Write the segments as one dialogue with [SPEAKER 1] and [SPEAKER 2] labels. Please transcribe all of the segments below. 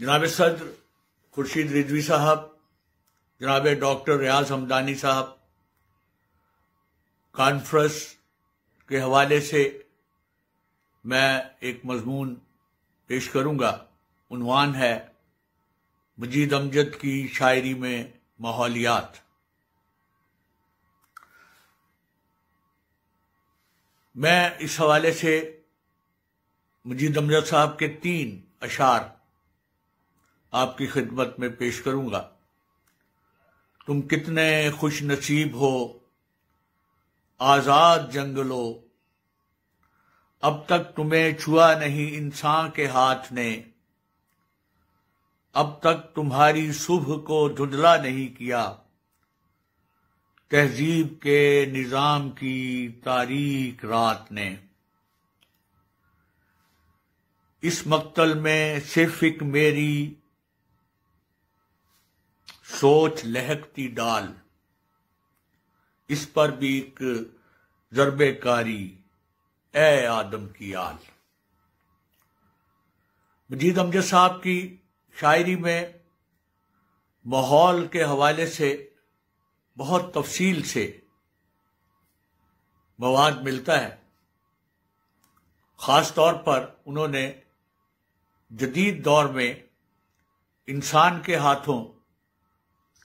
[SPEAKER 1] जनाब सदर खुर्शीद रिजवी साहब, जनाब डॉक्टर रियाज हमदानी साहब, कॉन्फ्रेंस के हवाले से मैं एक मजमून पेश करूंगा। उन्वान है मजीद अमजद की शायरी में माहौलियात। मैं इस हवाले से मजीद अमजद साहब के 3 अशार आपकी खिदमत में पेश करूंगा। तुम कितने खुश नसीब हो आजाद जंगलो, अब तक तुम्हें छुआ नहीं इंसान के हाथ ने, अब तक तुम्हारी सुबह को धुंधला नहीं किया तहजीब के निजाम की तारीक रात ने। इस मक्तल में सिर्फ एक मेरी सोच लहकती डाल, इस पर भी एक ज़रबे कारी ए आदम की आल। मजीद अमजद साहब की शायरी में माहौल के हवाले से बहुत तफसील से मवाद मिलता है। खास तौर पर उन्होंने जदीद दौर में इंसान के हाथों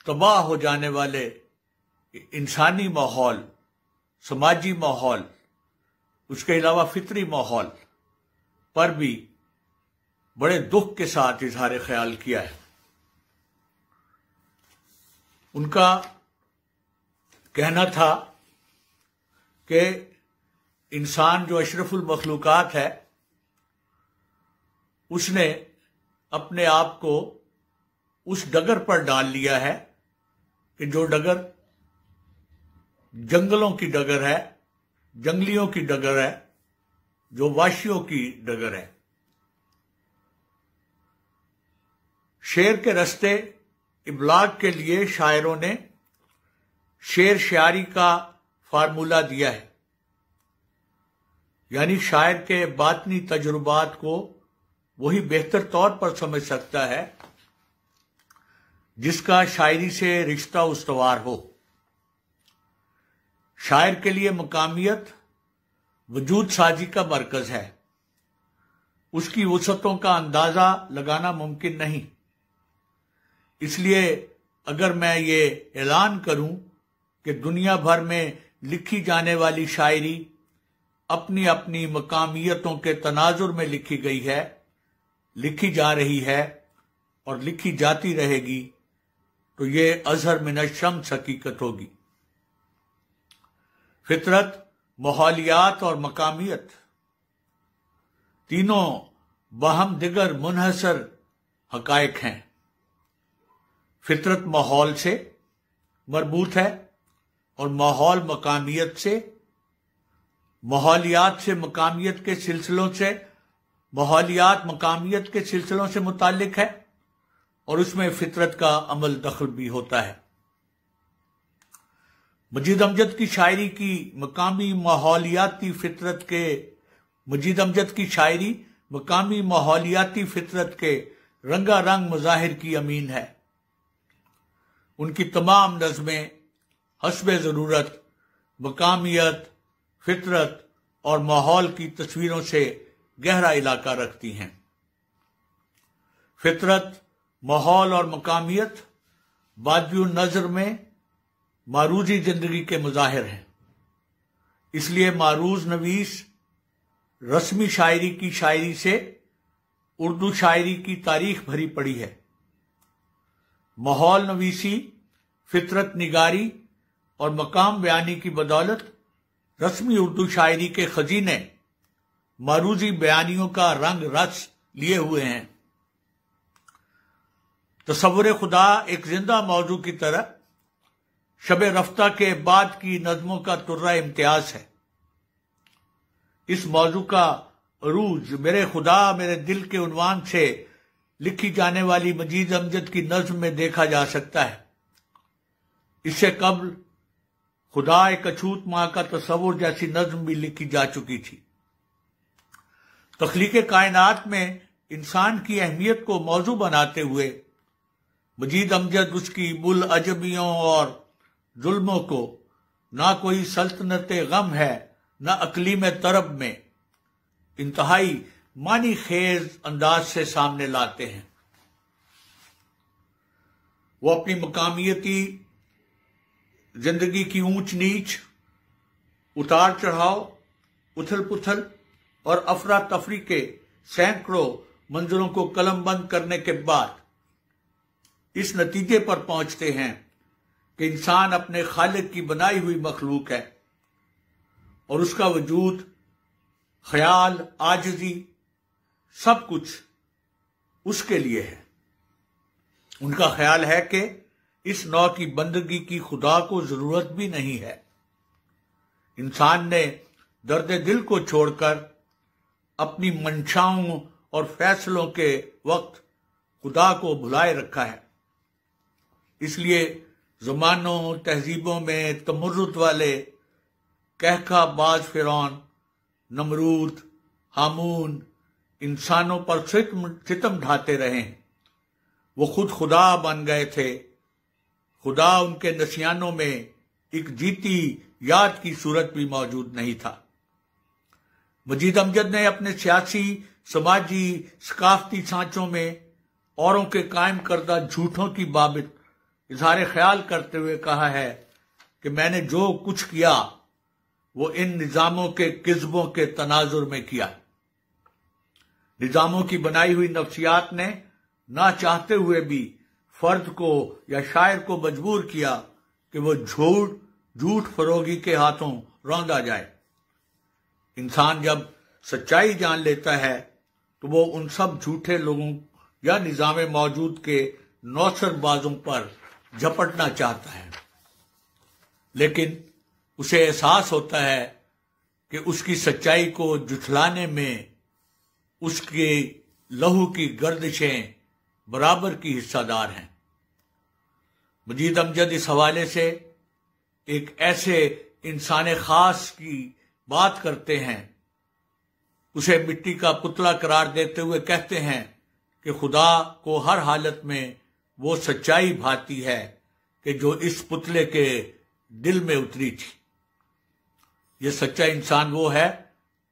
[SPEAKER 1] तबाह हो जाने वाले इंसानी माहौल, समाजी माहौल, उसके अलावा फितरी माहौल पर भी बड़े दुख के साथ इजहार ख्याल किया है। उनका कहना था कि इंसान जो अशरफुल मखलूकात है, उसने अपने आप को उस डगर पर डाल लिया है कि जो डगर जंगलों की डगर है, जंगलियों की डगर है, जो वाशियों की डगर है। शेर के रस्ते इबलाग के लिए शायरों ने शेर शायरी का फार्मूला दिया है, यानी शायर के बातनी तजुर्बात को वही बेहतर तौर पर समझ सकता है जिसका शायरी से रिश्ता उस्तवार हो। शायर के लिए मकामियत वजूद साजी का मरकज है, उसकी वसअतों का अंदाजा लगाना मुमकिन नहीं। इसलिए अगर मैं ये ऐलान करूं कि दुनिया भर में लिखी जाने वाली शायरी अपनी अपनी मकामियतों के तनाजुर में लिखी गई है, लिखी जा रही है और लिखी जाती रहेगी, तो ये अजहर मिन शम्स हकीकत होगी। फितरत, माहौलियात और मकामियत तीनों बहम दिगर मुनहसर हकायक हैं। फितरत माहौल से मरबूत है और माहौल मकामियत से, माहौलियात से मकामियत के सिलसिलों से, माहौलियात मकामियत के सिलसिलों से मुताल्लिक है और उसमें फितरत का अमल दखल भी होता है। मजीद अमजद की शायरी की मकामी माहौलियाती फितरत के मजीद अमजद की शायरी मकामी माहौलियाती फितरत के रंगारंग मज़ाहिर की अमीन है। उनकी तमाम नज़में हस्बे ज़रूरत मकामियत, फितरत और माहौल की तस्वीरों से गहरा इलाका रखती हैं। फितरत, माहौल और मकामियत बादियुन नज़र में मारूजी जिंदगी के मुजाहिर हैं। इसलिए मारूज नवीस रस्मी शायरी की शायरी से उर्दू शायरी की तारीख भरी पड़ी है। माहौल नवीसी, फितरत निगारी और मकाम बयानी की बदौलत रस्मी उर्दू शायरी के खजीने मारूजी बयानियों का रंग रस लिए हुए हैं। तसव्वुर खुदा एक जिंदा मौजू की तरह शब रफ्ता के बाद की नज़मों का तुर्रा इम्तियाज है। इस मौजू का अरूज मेरे खुदा मेरे दिल के उन्वान से लिखी जाने वाली मजीद अमजद की नज़्म में देखा जा सकता है। इससे कबल खुदा एक अछूत मां का तस्वुर जैसी नज़्म भी लिखी जा चुकी थी। तख्लीक कायनात में इंसान की अहमियत को मौजू बनाते हुए मजीद अमजद उसकी बुल अजबियों और जुल्मों को ना कोई सल्तनत गम है ना अकलीम तरब में इंतहाई मानी खेज अंदाज से सामने लाते हैं। वो अपनी मकामियती जिंदगी की ऊंच नीच, उतार चढ़ाव, उथल पुथल और अफरा तफरी के सैकड़ों मंजिलों को कलमबंद करने के बाद इस नतीजे पर पहुंचते हैं कि इंसान अपने खालिक की बनाई हुई मखलूक है और उसका वजूद, ख्याल, आजिज़ी सब कुछ उसके लिए है। उनका ख्याल है कि इस नौ की बंदगी की खुदा को जरूरत भी नहीं है। इंसान ने दर्द दिल को छोड़कर अपनी मंशाओं और फैसलों के वक्त खुदा को भुलाए रखा है। इसलिए ज़मानों तहजीबों में तमर्रुद वाले कहका बाज फिरौन, नमरूद, हामून इंसानों पर सितम ढाते रहे हैं। वो खुद खुदा बन गए थे। खुदा उनके नशियानों में एक जीती याद की सूरत भी मौजूद नहीं था। मजीद अमजद ने अपने सियासी, समाजी, सकाफती सांचों में औरों के कायम करदा झूठों की बाबत इजहार ख्याल करते हुए कहा है कि मैंने जो कुछ किया वो इन निजामों के किस्बों के तनाजुर में किया। निजामों की बनाई हुई नफ्सियात ने ना चाहते हुए भी फर्द को या शायर को मजबूर किया कि वो झूठ फरोगी के हाथों रौंदा जाए। इंसान जब सच्चाई जान लेता है तो वो उन सब झूठे लोगों या निजाम मौजूद के नौसरबाजों पर झपटना चाहता है, लेकिन उसे एहसास होता है कि उसकी सच्चाई को जुठलाने में उसके लहू की गर्दिशें बराबर की हिस्सादार हैं। मजीद अमजद इस हवाले से एक ऐसे इंसान खास की बात करते हैं, उसे मिट्टी का पुतला करार देते हुए कहते हैं कि खुदा को हर हालत में वो सच्चाई भाती है कि जो इस पुतले के दिल में उतरी थी। ये सच्चा इंसान वो है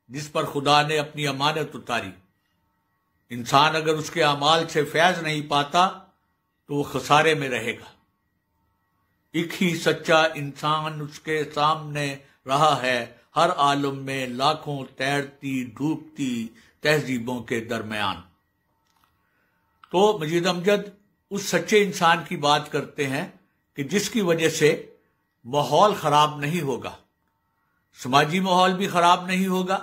[SPEAKER 1] जिस पर खुदा ने अपनी अमानत उतारी। इंसान अगर उसके अमाल से फैज नहीं पाता तो वो खसारे में रहेगा। एक ही सच्चा इंसान उसके सामने रहा है हर आलम में लाखों तैरती डूबती तहजीबों के दरमियान। तो मजीद अमजद उस सच्चे इंसान की बात करते हैं कि जिसकी वजह से माहौल खराब नहीं होगा, समाजी माहौल भी खराब नहीं होगा,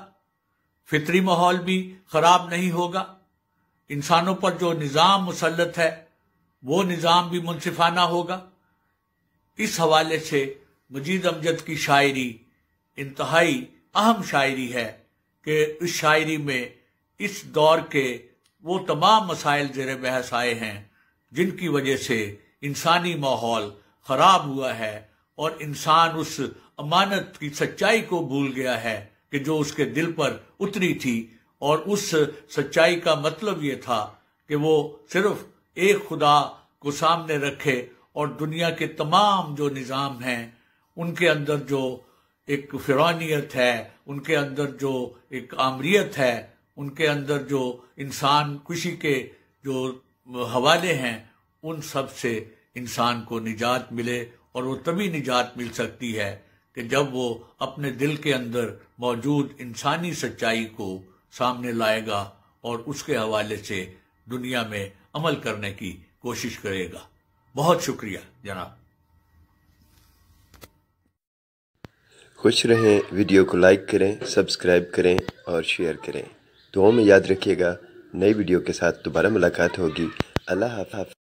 [SPEAKER 1] फितरी माहौल भी खराब नहीं होगा। इंसानों पर जो निज़ाम मुसल्लत है वो निज़ाम भी मुनसिफाना होगा। इस हवाले से मजीद अमजद की शायरी इंतहाई अहम शायरी है कि इस शायरी में इस दौर के वो तमाम मसाइल ज़ेर बहस आए हैं जिनकी वजह से इंसानी माहौल खराब हुआ है और इंसान उस अमानत की सच्चाई को भूल गया है कि जो उसके दिल पर उतरी थी। और उस सच्चाई का मतलब ये था कि वो सिर्फ एक खुदा को सामने रखे और दुनिया के तमाम जो निज़ाम हैं उनके अंदर जो एक फिरौनियत है, उनके अंदर जो एक आमरियत है, उनके अंदर जो इंसान खुशी के जो हवाले हैं, उन सब से इंसान को निजात मिले। और वो तभी निजात मिल सकती है कि जब वो अपने दिल के अंदर मौजूद इंसानी सच्चाई को सामने लाएगा और उसके हवाले से दुनिया में अमल करने की कोशिश करेगा। बहुत शुक्रिया जनाब।
[SPEAKER 2] खुश रहें, वीडियो को लाइक करें, सब्सक्राइब करें और शेयर करें। दुआ में याद रखिएगा, नई वीडियो के साथ दोबारा मुलाकात होगी। अल्लाह हाफ़िज़।